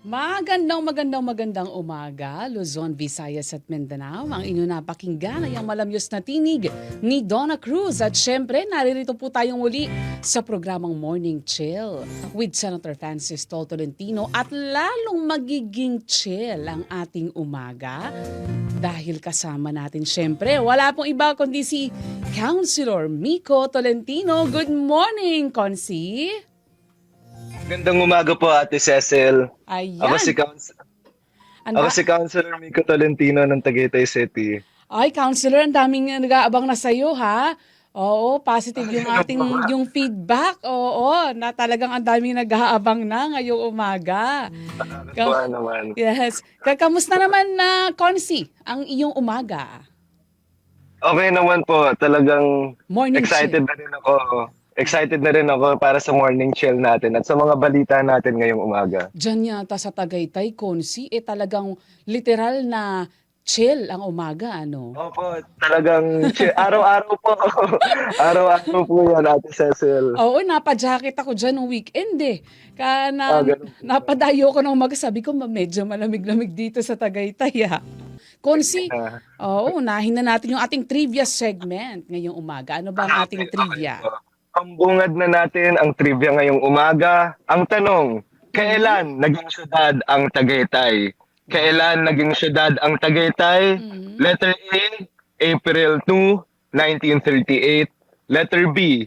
Magandang umaga, Luzon, Visayas at Mindanao. Ang inyo napakinggan ay ang malamyos na tinig ni Donna Cruz. At syempre, naririto po tayong muli sa programang Morning Chill with Senator Francis Tolentino. At lalong magiging chill ang ating umaga dahil kasama natin syempre, wala pong iba kundi si Councilor Miko Tolentino. Good morning, Consi! Gandang umaga po, Ate Cecil. Ayan. Ako si Councilor Miko Tolentino ng Tagaytay City. Ay, Counselor, ang daming nag-aabang na sa'yo, ha? Oo, positive yung ating yung feedback. Oo, na talagang ang daming nag-aabang na ngayong umaga. Nakakatuwa naman. Yes. Kamusta naman na, Consi, ang iyong umaga? Okay naman po, talagang Morning excited chill. na rin ako. Excited na rin ako para sa morning chill natin at sa mga balita natin ngayong umaga. Diyan yata sa Tagaytay, Consi, talagang literal na chill ang umaga, ano? Opo, talagang chill. Araw-araw po. Araw-araw po yan, Ate Cecil. Oo, napajacket ako dyan ng weekend Ganun po. Napadayo ko ng umaga, sabi ko medyo malamig-lamig dito sa Tagaytay, ha? Konsi, unahin na natin yung ating trivia segment ngayong umaga. Ano ba ang ating trivia? Pambungad na natin ang trivia ngayong umaga. Ang tanong, kailan naging syudad ang Tagaytay? Kailan naging syudad ang Tagaytay? Letter A, April 2, 1938. Letter B,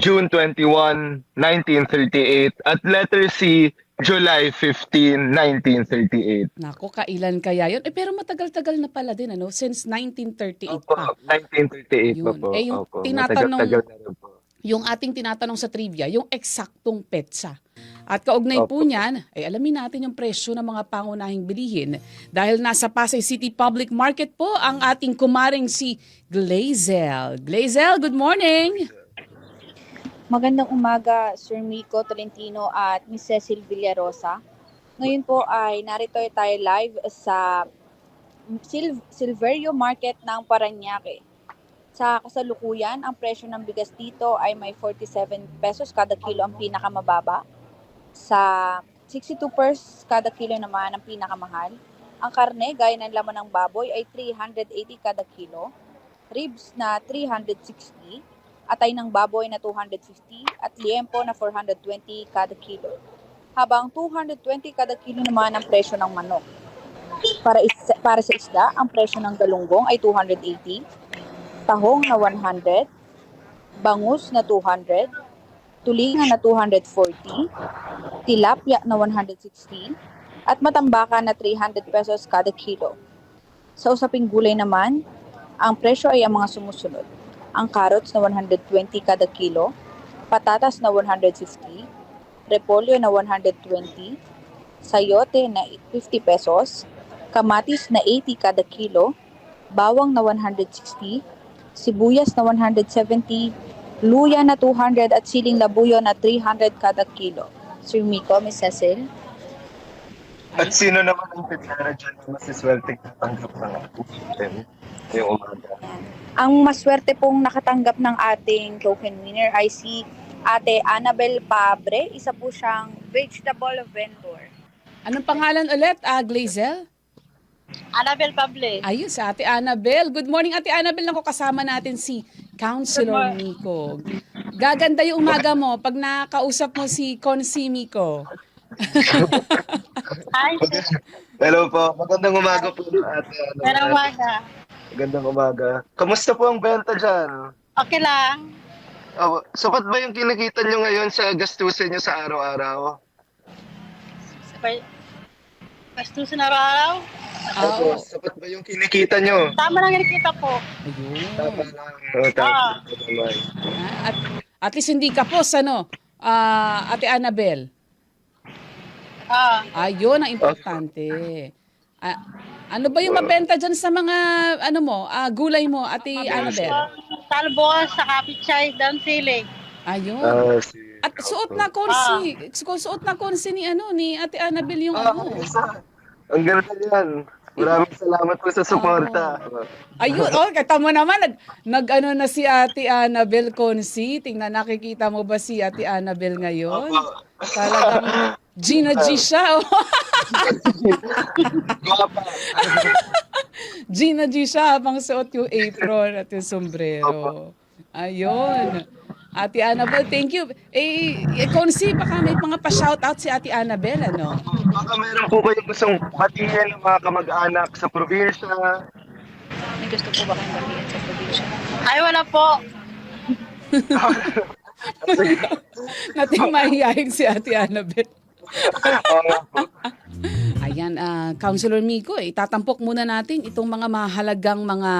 June 21, 1938. At letter C, July 15, 1938. Nako, kailan kaya yun? Pero matagal-tagal na pala din, ano? Since 1938 Opo, pa. 1938 Yun. pa po. Yung Opo, tinatanong, matagal-tagal na rin po. yung ating tinatanong sa trivia, yung eksaktong petsa. At kaugnay po Opo. niyan, ay alamin natin yung presyo ng mga pangunahing bilihin. Dahil nasa Pasay City Public Market po ang ating kumaring si Glazel. Glazel, good morning! Magandang umaga, Sir Miko Tolentino at Miss Cecil Villarosa. Ngayon po ay narito tayo live sa Silverio Market ng Parañaque. Sa kasalukuyan, ang presyo ng bigas dito ay may 47 pesos kada kilo ang pinakamababa. Sa 62 pesos kada kilo naman ang pinakamahal. Ang karne, gaya ng laman ng baboy, ay 380 kada kilo. Ribs na 360, atay ng baboy na 250 at liempo na 420 kada kilo. Habang 220 kada kilo naman ang presyo ng manok. Para sa isda, ang presyo ng galunggong ay 280, tahong na 100, bangus na 200, tulingan na 240, tilapia na 160, at matambaka na 300 pesos kada kilo. Sa usaping gulay naman, ang presyo ay ang mga sumusunod. Ang carrots na 120 kada kilo, patatas na 150, repolyo na 120, sayote na 50 pesos, kamatis na 80 kada kilo, bawang na 160, sibuyas na 170, luya na 200 at siling labuyo na 300 kada kilo. Sir Miko, Miss Cecil. At sino naman ang titira dyan na masiswerte tatanggap ng item ngayong umaga? Ang maswerte pong nakatanggap ng ating token winner ay si Ate Annabel Pabre. Isa po siyang vegetable vendor. Anong pangalan ulit, Glazel? Annabel Pable. Ayos, Ate Annabel. Good morning, Ate Annabel. Naku, kasama natin si Councilor Miko. Gaganda yung umaga mo pag nakausap mo si Consi Miko. Hi, Hello po, magandang umaga po ate. Magandang umaga. Magandang umaga. Kamusta po ang benta dyan? Okay lang. Sapat ba yung kinikita nyo ngayon sa gastusin nyo sa araw-araw? Gastusin araw-araw? Oo. Sapat ba yung kinikita nyo? Tama lang nakikita po. Ayun. Tama lang. Tama naman. At least hindi kapos, ano? Ate Annabel. Ayun ang importante. Ano ba yung mabenta dyan sa mga gulay mo, Ate Annabel? Talbos, saka pichay, down sili. Ayun. Si... At suot na konsi ni Ate Annabel yung Ang ganda yan. Maraming salamat po sa suporta. Ayun, kita mo naman, na si Ate Annabel Consi. Tingnan, nakikita mo ba si Ate Annabel ngayon? Opo. Talagang Gina G siya. Oh. Guwapa. Gina G siya habang suot yung apron at yung sombrero. Ayun. Ate Annabel, thank you. Konsi, baka may mga pa-shoutout si Ate Annabel, ano? Baka meron po kayo gustong batiin ng mga kamag-anak sa probinsya. May gusto po ba kayong batiin sa probinsya? Ay, wala po. Nating mahihayin si Ate Annabel. Oo nga po. Ayan, Councilor Miko, itatampok muna natin itong mga mahalagang mga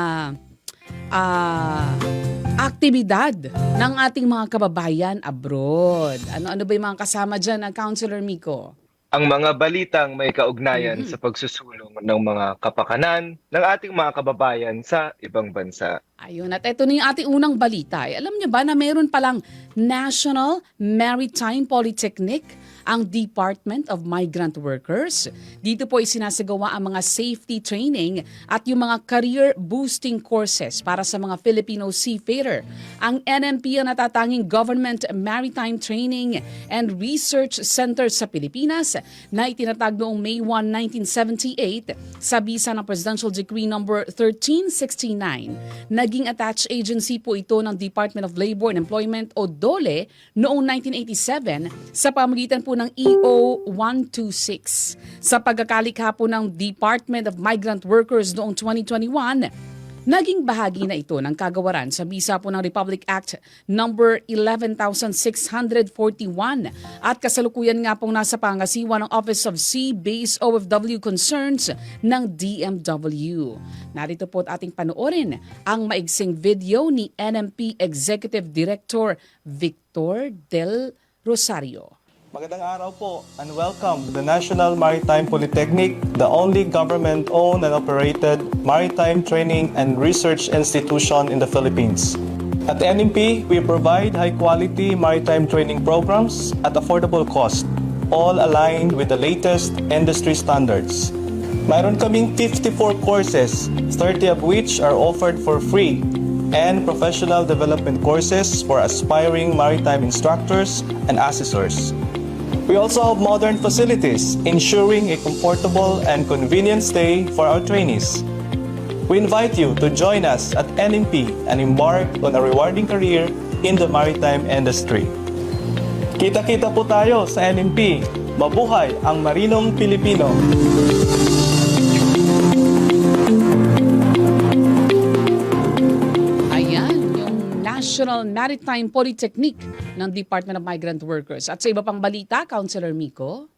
aktibidad ng ating mga kababayan abroad. Ano-ano ba yung mga kasama dyan, Councilor Miko? Ang mga balitang may kaugnayan sa pagsusulong ng mga kapakanan ng ating mga kababayan sa ibang bansa. Ayun, at ito na yung ating unang balita. Alam niyo ba na meron palang National Maritime Polytechnic ang Department of Migrant Workers? Dito po isinasagawa ang mga safety training at yung mga career boosting courses para sa mga Filipino seafarer. Ang NMP ang natatanging Government Maritime Training and Research Center sa Pilipinas na itinatag noong May 1, 1978 sa bisa ng Presidential Decree No. 1369. Naging attached agency po ito ng Department of Labor and Employment o DOLE noong 1987 sa pamamagitan po ng EO 126. Sa pagkakalikha po ng Department of Migrant Workers noong 2021, naging bahagi na ito ng kagawaran sa bisa po ng Republic Act No. 11,641 at kasalukuyan nga pong nasa pangasiwa ng Office of Sea-Based OFW Concerns ng DMW. Narito po at ating panoorin ang maigsing video ni NMP Executive Director Victor Del Rosario. Magandang araw po and welcome to the National Maritime Polytechnic, the only government-owned and operated maritime training and research institution in the Philippines. At NMP, we provide high-quality maritime training programs at affordable cost, all aligned with the latest industry standards. Mayroon kaming 54 courses, 30 of which are offered for free, and professional development courses for aspiring maritime instructors and assessors. We also have modern facilities, ensuring a comfortable and convenient stay for our trainees. We invite you to join us at NMP and embark on a rewarding career in the maritime industry. Kita-kita po tayo sa NMP. Mabuhay ang marinong Pilipino! National Maritime Polytechnic ng Department of Migrant Workers. At sa iba pang balita, Councilor Miko?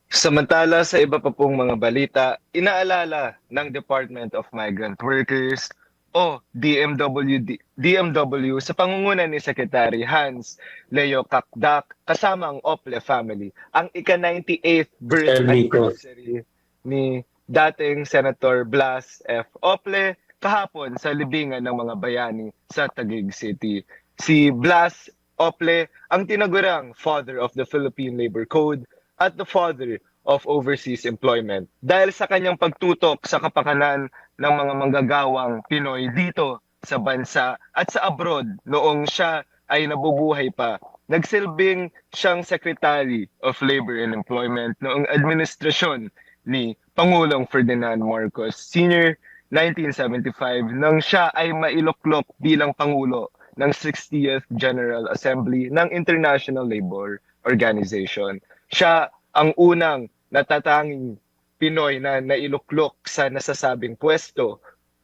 Samantala sa iba pa pong mga balita, inaalala ng Department of Migrant Workers o DMW sa pangunguna ni Secretary Hans Leo Kakdak kasama ang Ople family ang ika-98th birth anniversary ni dating Senator Blas F. Ople kahapon sa libingan ng mga bayani sa Taguig City. Si Blas Ople ang tinagurang father of the Philippine Labor Code at the father of overseas employment dahil sa kanyang pagtutok sa kapakanan ng mga manggagawang Pinoy dito sa bansa at sa abroad noong siya ay nabubuhay pa. Nagsilbing siyang Secretary of Labor and Employment noong administrasyon ni Pangulong Ferdinand Marcos Sr. 1975 nang siya ay mailuklok bilang Pangulo ng 60th General Assembly ng International Labor Organization. Siya ang unang natatanging Pinoy na nailuklok sa nasasabing pwesto.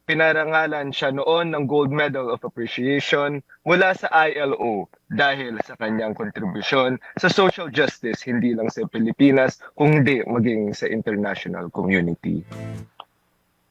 Pinarangalan siya noon ng Gold Medal of Appreciation mula sa ILO dahil sa kanyang kontribusyon sa social justice hindi lang sa Pilipinas kundi maging sa international community.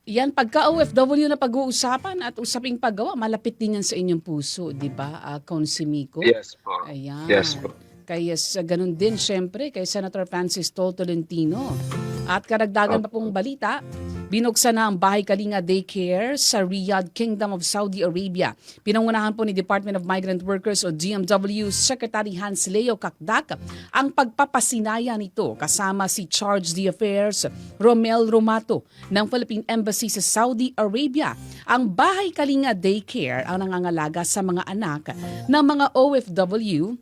Yan, pagka OFW na pag-uusapan at usaping paggawa, malapit din yan sa inyong puso, di ba, Consi Miko? Yes po. Ayan. Yes po. Kaya ganun din, syempre, kay Senator Francis Tolentino. At karagdagan pa pong balita, binuksan na ang Bahay Kalinga Daycare sa Riyadh, Kingdom of Saudi Arabia. Pinangunahan po ni Department of Migrant Workers o DMW Secretary Hans Leo Kakdak ang pagpapasinaya nito kasama si Charge d'Affaires Romel Romato ng Philippine Embassy sa Saudi Arabia. Ang Bahay Kalinga Daycare ang nangangalaga sa mga anak ng mga OFW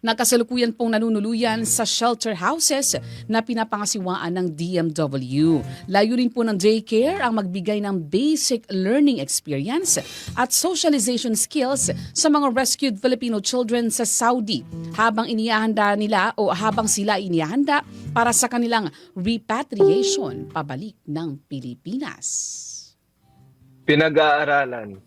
na kasalukuyan pong nanunuluyan sa shelter houses na pinapangasiwaan ng DMW. Layunin po ng daycare ang magbigay ng basic learning experience at socialization skills sa mga rescued Filipino children sa Saudi habang sila inihanda para sa kanilang repatriation pabalik ng Pilipinas. Pinag-aaralan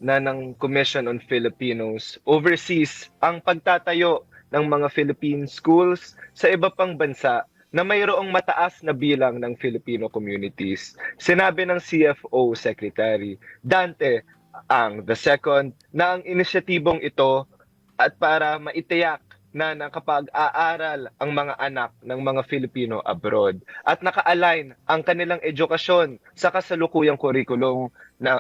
na ng Commission on Filipinos overseas ang pagtatayo ng mga Philippine schools sa iba pang bansa na mayroong mataas na bilang ng Filipino communities. Sinabi ng CFO Secretary Dante Ang II na ang inisyatibong ito at para maitiyak na nakapag-aaral ang mga anak ng mga Filipino abroad at naka-align ang kanilang edukasyon sa kasalukuyang kurikulum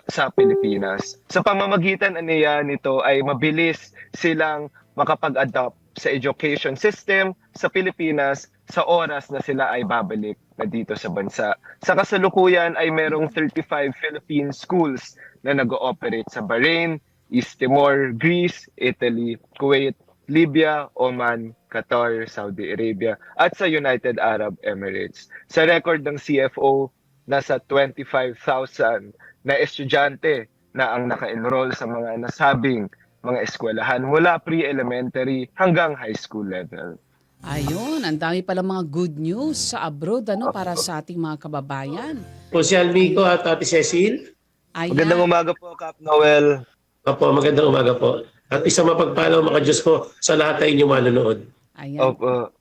sa Pilipinas. Sa pamamagitan nito ay mabilis silang makapag-adopt sa education system sa Pilipinas sa oras na sila ay babalik na dito sa bansa. Sa kasalukuyan ay merong 35 Philippine schools na nag-ooperate sa Bahrain, East Timor, Greece, Italy, Kuwait, Libya, Oman, Qatar, Saudi Arabia at sa United Arab Emirates. Sa record ng CFO, nasa 25,000 na estudyante na ang naka-enroll sa mga nasabing mga eskwelahan mula pre-elementary hanggang high school level. Ayun, ang dami pala mga good news sa abroad para sa ating mga kababayan. Po si Almico at Ate Cecil. Ayan. Magandang umaga po, Kap Noel. Opo, magandang umaga po. At isang mapagpalaw mga Diyos po sa lahat ay inyong manonood. Ayan. Opo.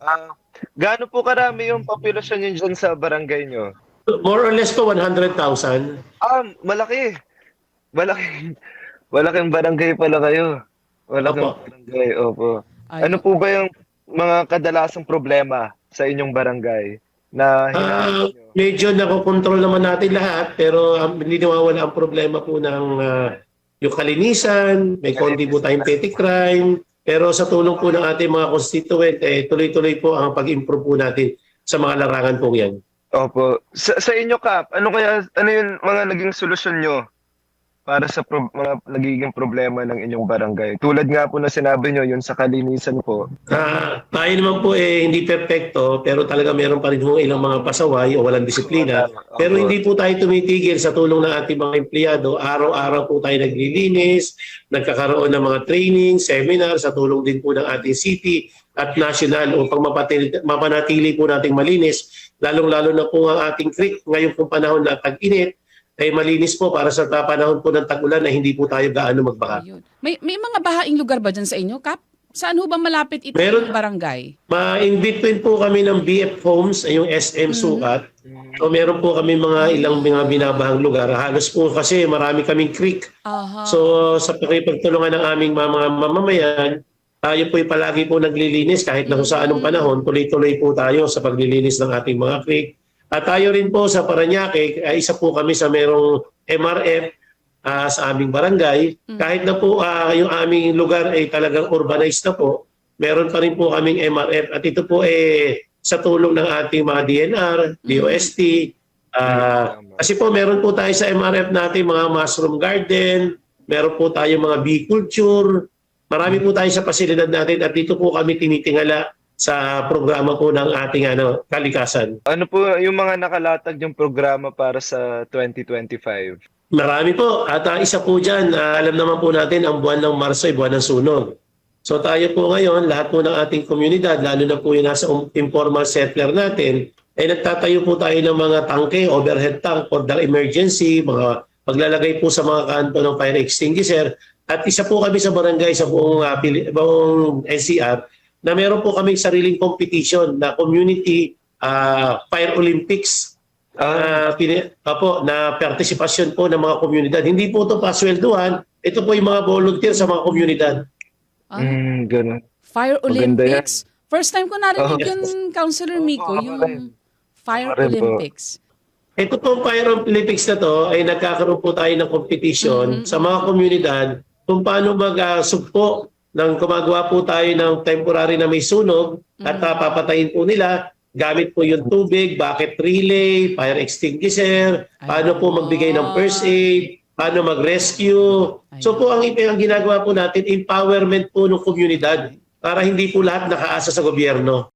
Gaano po karami yung populasyon nyo dyan sa barangay nyo? More or less po 100,000. Malaki. Malaking barangay pala kayo. Malaking Opo. barangay, opo. Ay- Ano po ba yung mga kadalasang problema sa inyong barangay na hinaharap nyo? Medyo nakokontrol naman natin lahat pero hindi nawawala ang problema po ng yung kalinisan, may konti po tayong petty crime, pero sa tulong po ng ating mga constituent, tuloy-tuloy po ang pag-improve po natin sa mga larangan po yan. Opo. Sa inyo, Kap, ano yung mga naging solusyon nyo para sa mga nagiging problema ng inyong barangay? Tulad nga po na sinabi nyo, yun sa kalinisan po. Tayo naman po hindi perfecto, pero talaga meron pa rin ilang mga pasaway o walang disiplina. Pero hindi po tayo tumitigil sa tulong ng ating mga empleyado. Araw-araw po tayo naglilinis, nagkakaroon ng mga training, seminar sa tulong din po ng ating city at national upang mapanatili po nating malinis. Lalong-lalo na po ang ating creek ngayon pong panahon na tag-init, ay malinis po para sa panahon po ng tag-ulan na hindi po tayo gaano magbaha. Ayun. May mga bahaing lugar ba dyan sa inyo, Kap? Saan ho ba malapit ito Meron. ng barangay? In between po kami ng BF Homes, ay yung SM Sukat. So meron po kami ilang mga binabahang lugar. Halos po kasi marami kaming creek. Aha. So sa pakipagtulungan ng aming mga mamamayan, tayo po palagi po naglilinis kahit na kung sa anong panahon, tuloy-tuloy po tayo sa paglilinis ng ating mga creek. At tayo rin po sa Parañaque, isa po kami sa merong MRF sa aming barangay. Kahit na po yung aming lugar ay talagang urbanized na po, meron pa rin po kaming MRF. At ito po sa tulong ng ating mga DNR, DOST. Kasi po meron po tayo sa MRF natin mga mushroom garden, meron po tayo mga bee culture, marami po tayo sa pasilidad natin at dito po kami tinitingala sa programa po ng ating kalikasan. Ano po yung mga nakalatag yung programa para sa 2025? Marami po. At isa po dyan, alam naman po natin ang buwan ng Marso ay buwan ng sunog. So tayo po ngayon, lahat po ng ating komunidad, lalo na po yung nasa informal settler natin, ay nagtatayo po tayo ng mga tangke, overhead tank for the emergency, mga paglalagay po sa mga kanto ng fire extinguisher. At isa po kami sa barangay sa buong NCR na meron po kaming sariling competition na community fire Olympics na partisipasyon po ng mga komunidad. Hindi po ito paswelduhan, ito po yung mga volunteer sa mga komunidad. Ganun. Fire Maganda Olympics. First time ko narinig yun, Councilor Miko, yung Fire Olympics. Ito pong Fire Olympics na to ay nagkakaroon po tayo ng competition sa mga komunidad kung paano magsugpo nang gumagawa po tayo ng temporary na may sunog at papatayin po nila gamit po yung tubig, bucket relay, fire extinguisher, paano po magbigay ng first aid, paano mag-rescue. So po ang ginagawa po natin, empowerment po ng komunidad. para hindi po lahat nakaasa sa gobyerno.